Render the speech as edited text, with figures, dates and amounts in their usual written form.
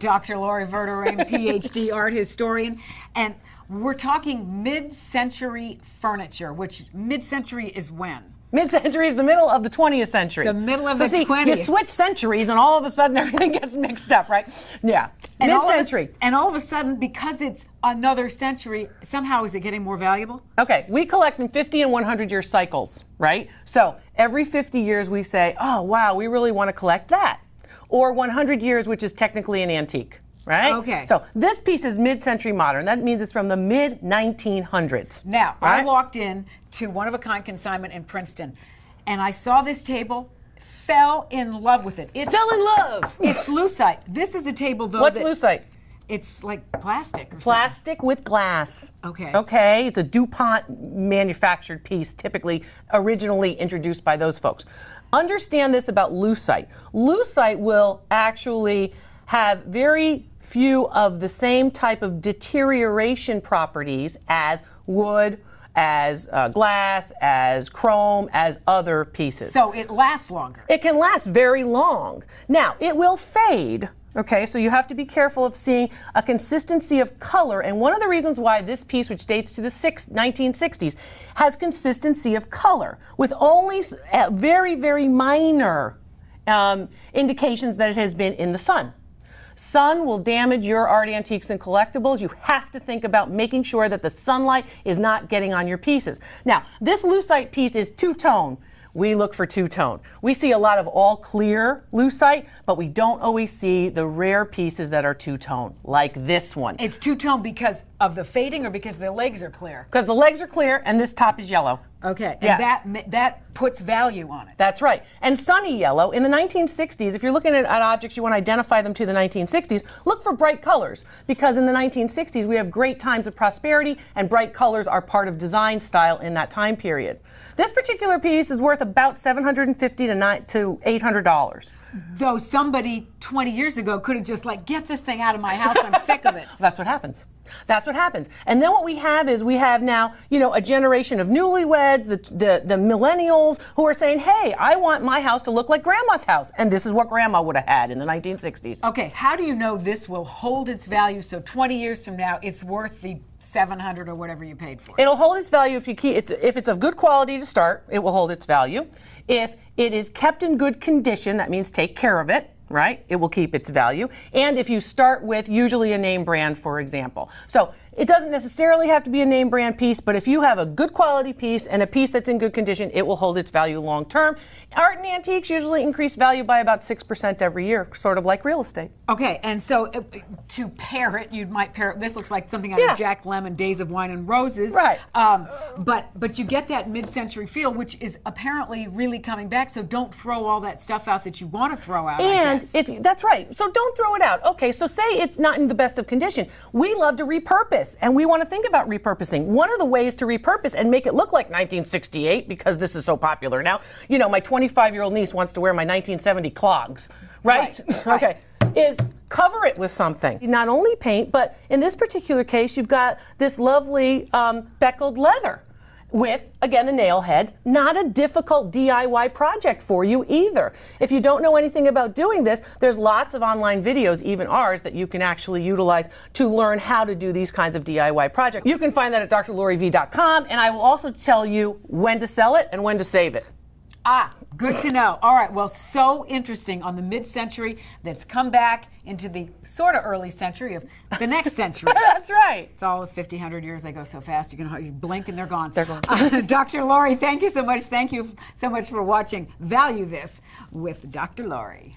Dr. Lori Verderame, PhD art historian, and we're talking mid-century furniture, which mid-century is when? Mid-century is the middle of the 20th century. The middle of the 20th. You switch centuries and all of a sudden everything gets mixed up, right? Yeah. And mid-century. And all of a sudden, because it's another century, somehow is it getting more valuable? Okay, we collect in 50 and 100 year cycles, right? So every 50 years we say, oh, wow, we really want to collect that. Or 100 years, which is technically an antique. Right? Okay. So this piece is mid-century modern. That means it's from the mid-1900s. Now, right? I walked in to one-of-a-kind consignment in Princeton, and I saw this table, fell in love with it. Fell in love. It's lucite. This is a table, though. What's lucite? It's like plastic or Plastic with glass. Okay. Okay. It's a DuPont manufactured piece, typically originally introduced by those folks. Understand this about lucite. Lucite will actually have very few of the same type of deterioration properties as wood, as glass, as chrome, as other pieces. So it lasts longer. It can last very long. Now, it will fade. Okay, so you have to be careful of seeing a consistency of color. And one of the reasons why this piece, which dates to the 1960s, has consistency of color with only very, very minor indications that it has been in the sun. Sun will damage your art, antiques, and collectibles. You have to think about making sure that the sunlight is not getting on your pieces. Now, this lucite piece is two-tone. We look for two-tone. We see a lot of all clear lucite, but we don't always see the rare pieces that are two-tone, like this one. It's two-tone because of the fading or because the legs are clear? Because the legs are clear and this top is yellow. Okay, Yeah. and that puts value on it. That's right. And sunny yellow, in the 1960s, if you're looking at objects, you want to identify them to the 1960s, look for bright colors. Because in the 1960s, we have great times of prosperity, and bright colors are part of design style in that time period. This particular piece is worth about $750 to $800. Though somebody 20 years ago could have just get this thing out of my house, I'm sick of it. That's what happens. That's what happens. And then what we have is we have now, a generation of newlyweds, the millennials who are saying, hey, I want my house to look like grandma's house. And this is what grandma would have had in the 1960s. Okay, how do you know this will hold its value so 20 years from now it's worth the $700 or whatever you paid for it? It'll hold its value if it's of good quality to start, it will hold its value. If it is kept in good condition, that means take care of it. Right? It will keep its value. And if you start with usually a name brand, for example. So it doesn't necessarily have to be a name brand piece, but if you have a good quality piece and a piece that's in good condition, it will hold its value long term. Art and antiques usually increase value by about 6% every year, sort of like real estate. Okay, and so to pair it, you might pair it. This looks like something out of Jack Lemmon, Days of Wine and Roses. Right. But you get that mid-century feel, which is apparently really coming back. So don't throw all that stuff out that you want to throw out. And that's right. So don't throw it out. Okay, so say it's not in the best of condition. We love to repurpose, and we want to think about repurposing. One of the ways to repurpose and make it look like 1968, because this is so popular now, my 25-year-old niece wants to wear my 1970 clogs, right? Okay, is cover it with something. Not only paint, but in this particular case, you've got this lovely beckled leather with, again, the nail heads. Not a difficult DIY project for you either. If you don't know anything about doing this, there's lots of online videos, even ours, that you can actually utilize to learn how to do these kinds of DIY projects. You can find that at drloriv.com, and I will also tell you when to sell it and when to save it. Good to know. All right, well, so interesting on the mid-century that's come back into the sort of early century of the next century. That's right. It's all of 50, 100 years. They go so fast. You blink and they're gone. They're gone. Dr. Lori, thank you so much. Thank you so much for watching Value This with Dr. Lori.